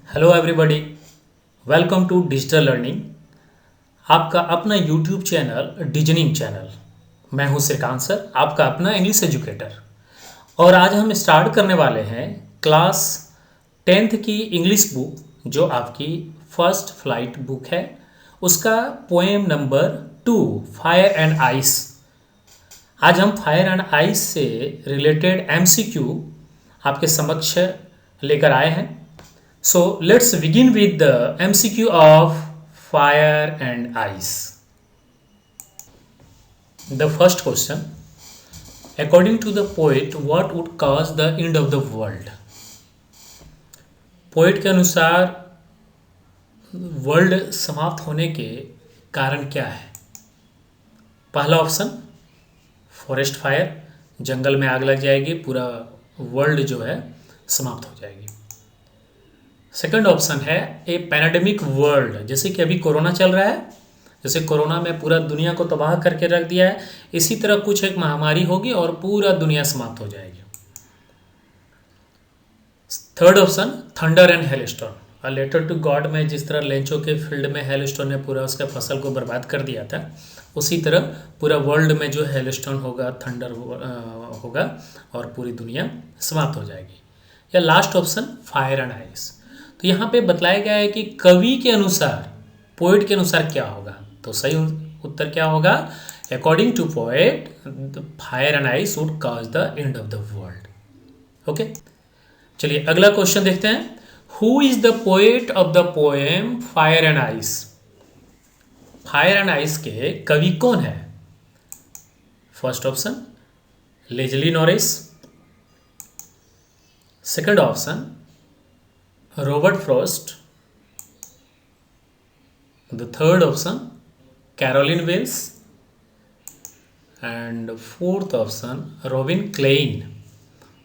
Hello everybody, welcome to digital learning. आपका अपना YouTube channel डिजनिंग channel. मैं हूं श्रीकांत सर, आपका अपना इंग्लिश एजुकेटर। और आज हम स्टार्ट करने वाले हैं क्लास 10th की इंग्लिश बुक, जो आपकी फर्स्ट फ्लाइट बुक है। उसका poem number 2 fire and ice. आज हम फायर एंड आइस से रिलेटेड एमसीक्यू आपके समक्ष लेकर आए हैं। So let's begin with the MCQ of fire and ice. The first question: according to the poet, what would cause the end of the world? Poet के अनुसार world समाप्त होने के कारण क्या है? पहला ऑप्शन फॉरेस्ट फायर, जंगल में आग लग जाएगी, पूरा वर्ल्ड जो है समाप्त हो जाएगी। सेकंड ऑप्शन है ए पैंडेमिक वर्ल्ड, जैसे कि अभी कोरोना चल रहा है, जैसे कोरोना में पूरा दुनिया को तबाह करके रख दिया है, इसी तरह कुछ एक महामारी होगी और पूरा दुनिया समाप्त हो जाएगी। Third option thunder and hailstorm, a letter to God में जिस तरह लेंचो के फील्ड में हेलस्टॉर्म ने पूरा उसका फसल को बर्बाद कर दिया था, उसी तरह पूरा वर्ल्ड में जो हेलस्टॉर्म होगा, थंडर होगा और पूरी दुनिया समाप्त हो जाएगी। या last option fire and ice. तो यहाँ पे बतलाया गया है कि कवि के अनुसार, पोएट के अनुसार क्या होगा। तो सही उत्तर क्या होगा? According to poet, fire and ice would cause the end of the world. Okay, चलिए अगला क्वेश्चन देखते हैं। Who is the poet of the poem fire and ice? Fire and ice के कवि कौन है? First option Leslie Norris, second option Robert Frost, the third option Carolyn Wells and fourth option Robin Klein.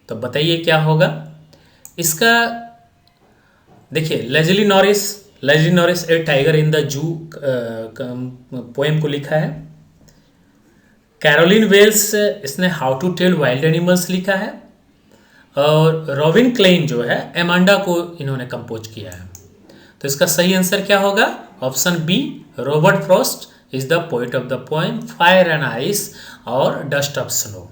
तो बताइए क्या होगा इसका। देखिए Leslie Norris a tiger in the zoo poem को लिखा है। कैरोलिन वेल्स इसने how to tell wild animals लिखा है। और रॉबिन क्लेइन जो है एमांडा को इन्होंने कंपोज किया है। तो इसका सही आंसर क्या होगा? Option B, Robert Frost is the poet of the poem fire and ice और डस्ट ऑफ स्नो।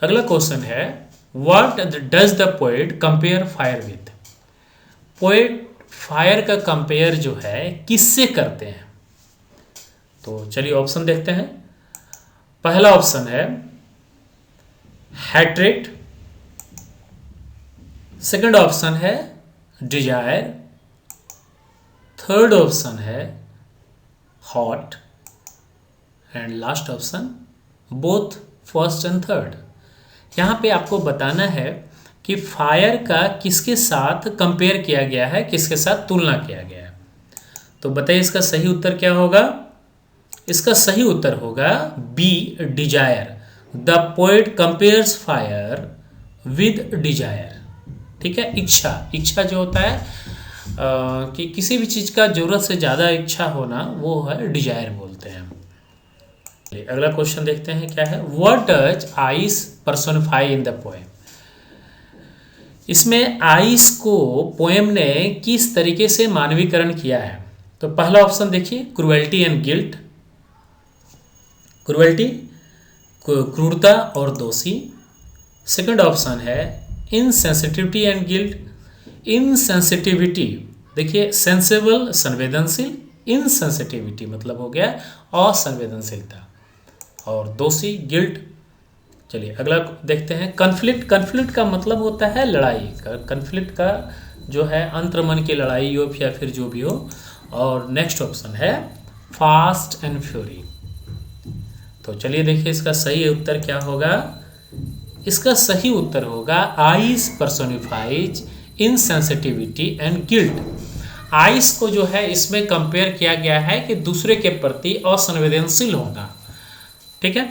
अगला क्वेश्चन है, what does the poet compare fire with? Poet fire का कंपेयर जो है किससे करते हैं? तो चलिए ऑप्शन देखते हैं। पहला ऑप्शन है हैट्रेट, सेकंड ऑप्शन है डिजायर, थर्ड ऑप्शन है hot and last option both first and third. यहाँ पे आपको बताना है कि फायर का किसके साथ कंपेयर किया गया है, किसके साथ तुलना किया गया है। तो बताइए इसका सही उत्तर क्या होगा? इसका सही उत्तर होगा B, desire. The poet compares fire with desire. ठीक है, इच्छा जो होता है कि किसी भी चीज़ का जरूरत से ज़्यादा इच्छा होना, वो है डिजायर बोलते हैं। अगला क्वेश्चन देखते हैं क्या है। What does ice personify in the poem? इसमें आइस को पोएम ने किस तरीके से मानवीकरण किया है? तो पहला ऑप्शन देखिए, क्रुएल्टी एंड गिल्ट, क्रुएल्टी क्रूरता और दोषी। सेकंड ऑप्शन है इनसेंसिटिविटी एंड गिल्ट। इनसेंसिटिविटी देखिए, सेंसिबल संवेदनशील, इनसेंसिटिविटी मतलब हो गया असंवेदनशीलता, और दोषी गिल्ट। चलिए अगला देखते हैं, कन्फ्लिक्ट का मतलब होता है लड़ाई। कन्फ्लिक्ट का जो है अंतर्मन की लड़ाई हो या फिर जो भी हो। और नेक्स्ट ऑप्शन है फास्ट एंड फ्यूरी। तो चलिए देखिए इसका सही उत्तर क्या होगा। इसका सही उत्तर होगा ice personifies insensitivity and guilt. Ice को जो है इसमें कंपेयर किया गया है कि दूसरे के प्रति असंवेदनशील होना। ठीक है,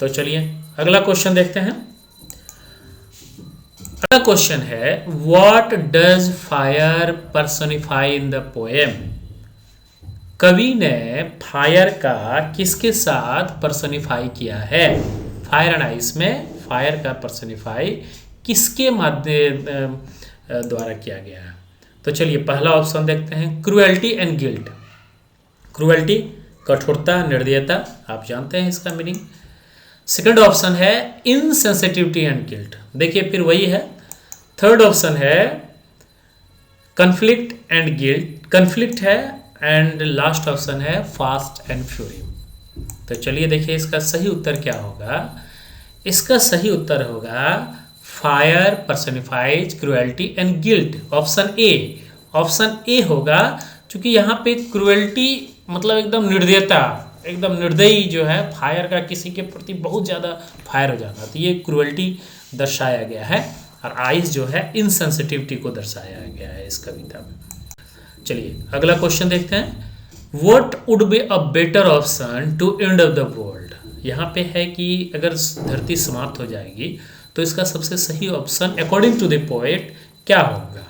तो चलिए अगला क्वेश्चन देखते हैं। अगला क्वेश्चन है, what does fire personify in the poem? कवि ने फायर का किसके साथ पर्सोनिफाई किया है? फायर एंड आइस में फायर का पर्सोनिफाई किसके माध्यम द्वारा किया गया है। तो चलिए पहला ऑप्शन देखते हैं, क्रुएल्टी एंड गिल्ट। क्रुएल्टी कठोरता, निर्दयता, आप जानते हैं इसका मीनिंग। सेकंड ऑप्शन है इनसेंसिटिविटी एंड गिल्ट, देखिए फिर वही है। थर्ड ऑप्शन है कन्फ्लिक्ट एंड गिल्ट, कन्फ्लिक्ट है। एंड लास्ट ऑप्शन है फास्ट एंड फ्यूरी। तो चलिए देखिए इसका सही उत्तर क्या होगा। इसका सही उत्तर होगा fire personifies cruelty and guilt, option A. Option A होगा क्योंकि यहाँ पे क्रुएल्टी मतलब एकदम निर्दयता, एकदम निर्दयी जो है, फायर का किसी के प्रति बहुत ज़्यादा फायर हो जाता, तो ये क्रुएल्टी दर्शाया गया है। और आइस जो है इनसेंसिटिविटी को दर्शाया गया है इस कविता में। चलिए अगला क्वेश्चन देखते हैं, what would be a better option to end of the world. यहाँ पे है कि अगर धरती समाप्त हो जाएगी तो इसका सबसे सही option according to the poet क्या होगा।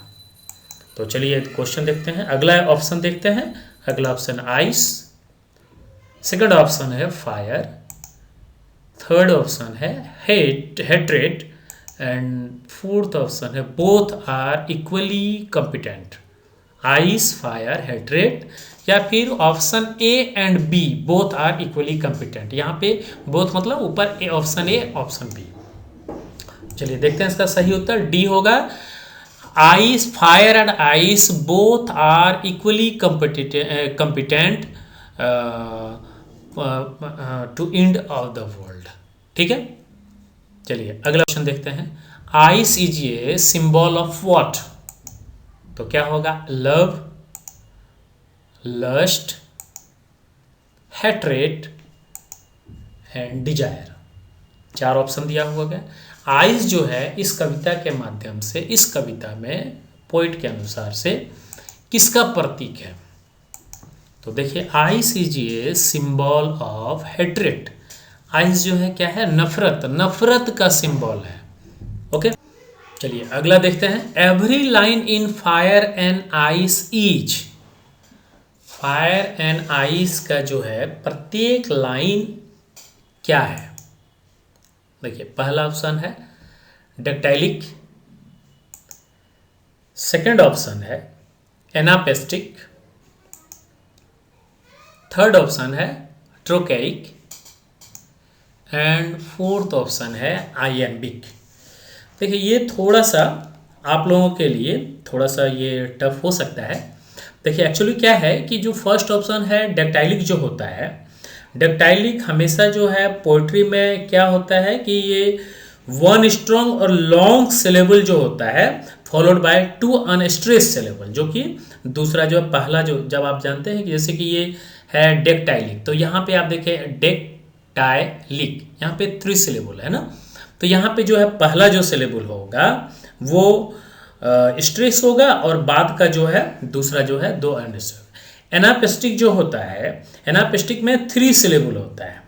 तो चलिए क्वेश्चन देखते हैं, अगला ऑप्शन देखते हैं। अगला ऑप्शन आइस, सेकंड ऑप्शन है फायर, थर्ड ऑप्शन है हेट्रेड एंड फोर्थ ऑप्शन है both are equally competent. Ice, fire, hatred, या फिर option A and B both are equally competent. यहाँ पे बोथ मतलब ऊपर A, option A option B. चलिए देखते हैं इसका सही उत्तर डी होगा, ice, fire and ice both are equally competent to end of the world. ठीक है, चलिए अगला क्वेश्चन देखते हैं, ice is a symbol of what. तो क्या होगा, love, lust, hatred and desire. चार ऑप्शन दिया हुआ है। आइस जो है इस कविता के माध्यम से, इस कविता में पोइट के अनुसार से किसका प्रतीक है। तो देखिए ice is a symbol of hatred. Ice जो है क्या है, नफरत, नफरत का सिंबल है। ओके, चलिए अगला देखते हैं, every line in fire and ice is. Fire and ice का जो है प्रत्येक लाइन क्या है। देखिए पहला ऑप्शन है डेक्टाइलिक, सेकंड ऑप्शन है एनापेस्टिक, थर्ड ऑप्शन है ट्रोकेइक एंड फोर्थ ऑप्शन है आइएम्बिक। देखिए ये थोड़ा सा आप लोगों के लिए थोड़ा सा ये टफ हो सकता है। देखिए एक्चुअली क्या है कि जो फर्स्ट ऑप्शन है डेक्टाइलिक जो होता है, डेक्टाइलिक हमेशा जो है पोइट्री में क्या होता है कि ये वन स्ट्रॉन्ग और लॉन्ग सिलेबल जो होता है followed by two unstress syllable, जो कि दूसरा जो पहला जो जब आप जानते हैं कि जैसे कि ये है डेक्टाइलिक, तो यहाँ पे आप देखें डेक्टाइलिक, यहाँ पे 3 सिलेबल है ना, तो यहाँ पे जो है पहला जो सिलेबल होगा वो स्ट्रेस होगा और बाद का जो है दूसरा जो है 2 अनस्ट्रेस। एनापेस्टिक जो होता है, एनापेस्टिक में 3 सिलेबल होता है,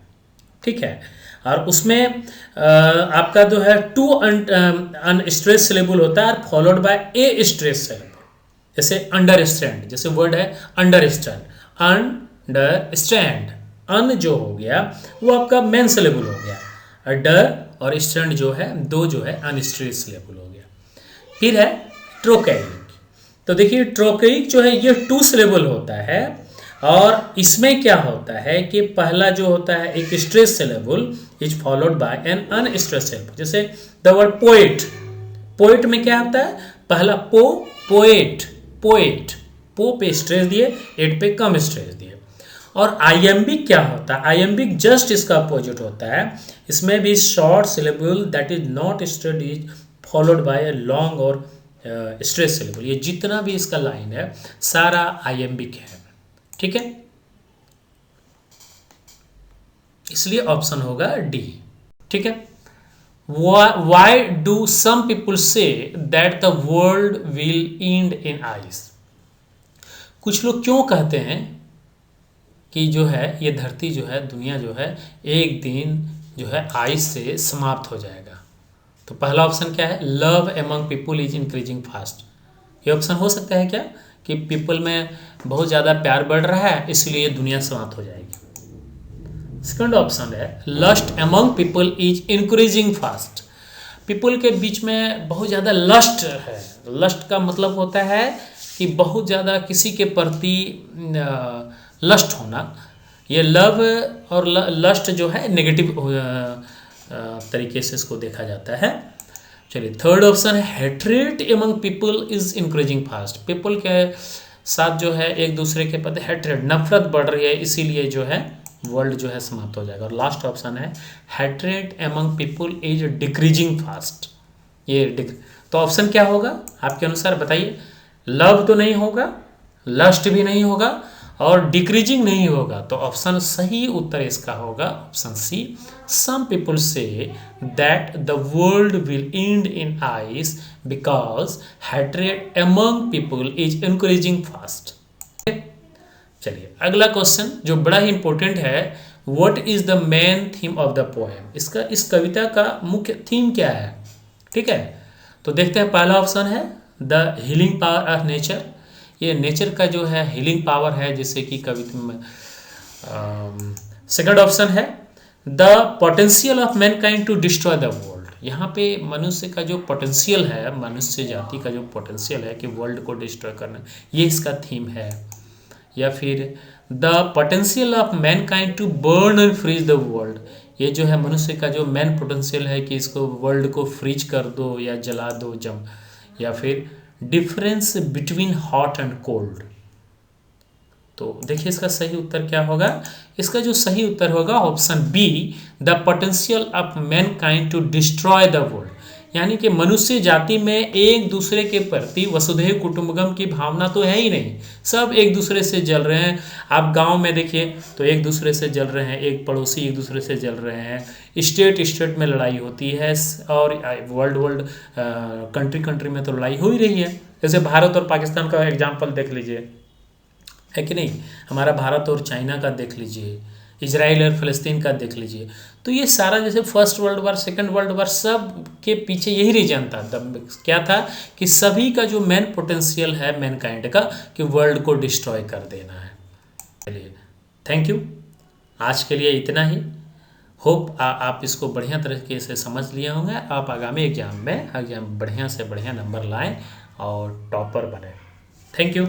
ठीक है, और उसमें आपका जो है 2 अनस्ट्रेस सिलेबल होता है और followed by A stress syllable. जैसे अंडरस्टैंड, जैसे वर्ड है अंडरस्टैंड, अंडरस्टैंड, अन जो हो गया वो आपका मेन सिलेबल हो गया, और डर और स्टैंड जो है 2 जो है अनस्ट्रेस सिलेबल हो गया। फिर है ट्रोकेइक, तो देखिए ट्रोकेइक जो है ये 2 सिलेबल होता है और इसमें क्या होता है कि पहला जो होता है एक stress syllable is followed by an unstress syllable. जैसे द वर्ड पोएट, पोएट में क्या होता है, पहला पो, पोएट, पोएट, पो पे स्ट्रेस दिए, एट पे कम स्ट्रेस दिए। और आइएम्बिक क्या होता है, आइएम्बिक जस्ट इसका अपोजिट होता है, इसमें भी short syllable that is not straight is followed bye a long और स्ट्रेस सिलेबल। ये जितना भी इसका लाइन है सारा आइएम्बिक है, ठीक है, इसलिए ऑप्शन होगा डी, ठीक है। Why do some people say that the world will end in ice. कुछ लोग क्यों कहते हैं कि जो है ये धरती जो है, दुनिया जो है एक दिन जो है आइस से समाप्त हो जाएगा। तो पहला ऑप्शन क्या है, love among people is increasing fast. ये ऑप्शन हो सकता है क्या कि पीपल में बहुत ज़्यादा प्यार बढ़ रहा है इसलिए दुनिया समाप्त हो जाएगी। सेकंड ऑप्शन है lust among people is increasing fast. People के बीच में बहुत ज़्यादा लस्ट है। लस्ट का मतलब होता है कि बहुत ज़्यादा किसी के प्रति लस्ट होना। ये लव और लस्ट जो है नेगेटिव तरीके से इसको देखा जाता है। चलिए थर्ड ऑप्शन है hatred among people is increasing fast. People के साथ जो है एक दूसरे के प्रति हेट्रेट नफरत बढ़ रही है, इसीलिए जो है वर्ल्ड जो है समाप्त हो जाएगा। और लास्ट ऑप्शन है hatred among people is decreasing fast. ये तो ऑप्शन क्या होगा आपके अनुसार बताइए। लव तो नहीं होगा, लस्ट भी नहीं होगा और डिक्रीजिंग नहीं होगा, तो ऑप्शन सही उत्तर इसका होगा option C. Some people say that the world will end in ice because hatred among people is increasing fast. चलिए अगला क्वेश्चन जो बड़ा ही इंपॉर्टेंट है, what is the main theme of the poem. इस कविता का मुख्य थीम क्या है, ठीक है। तो देखते हैं, पहला ऑप्शन है the healing power of nature. ये नेचर का जो है हीलिंग पावर है, जिससे कि कविता में। सेकंड ऑप्शन है the potential of mankind to destroy the world. यहाँ पे मनुष्य का जो पोटेंशियल है, मनुष्य जाति का जो पोटेंशियल है कि वर्ल्ड को डिस्ट्रॉय करना, ये इसका थीम है। या फिर the potential of mankind to burn and freeze the world. ये जो है मनुष्य का जो मैन पोटेंशियल है कि इसको वर्ल्ड को फ्रीज कर दो या जला दो जम। या फिर difference between hot and cold. तो देखिए इसका सही उत्तर क्या होगा। इसका जो सही उत्तर होगा option B, the potential of mankind to destroy the world. यानी कि मनुष्य जाति में एक दूसरे के प्रति वसुधैव कुटुंबकम की भावना तो है ही नहीं, सब एक दूसरे से जल रहे हैं। आप गांव में देखिए तो एक दूसरे से जल रहे हैं, एक पड़ोसी एक दूसरे से जल रहे हैं, स्टेट में लड़ाई होती है, और वर्ल्ड कंट्री में तो लड़ाई हो ही रही है। जैसे भारत और पाकिस्तान का एग्जाम्पल देख लीजिए, है कि नहीं। हमारा भारत और चाइना का देख लीजिए, इजराइल और फ़लस्तीन का देख लीजिए। तो ये सारा जैसे first world war, second world war, सब के पीछे यही रीजन था। तब क्या था कि सभी का जो मेन पोटेंशियल है मैनकाइंड का, कि वर्ल्ड को डिस्ट्रॉय कर देना है। चलिए थैंक यू, आज के लिए इतना ही। होप आप इसको बढ़िया तरीके से समझ लिए होंगे। आप आगामी एग्जाम में बढ़िया से बढ़िया नंबर लाएं और टॉपर बने। Thank you.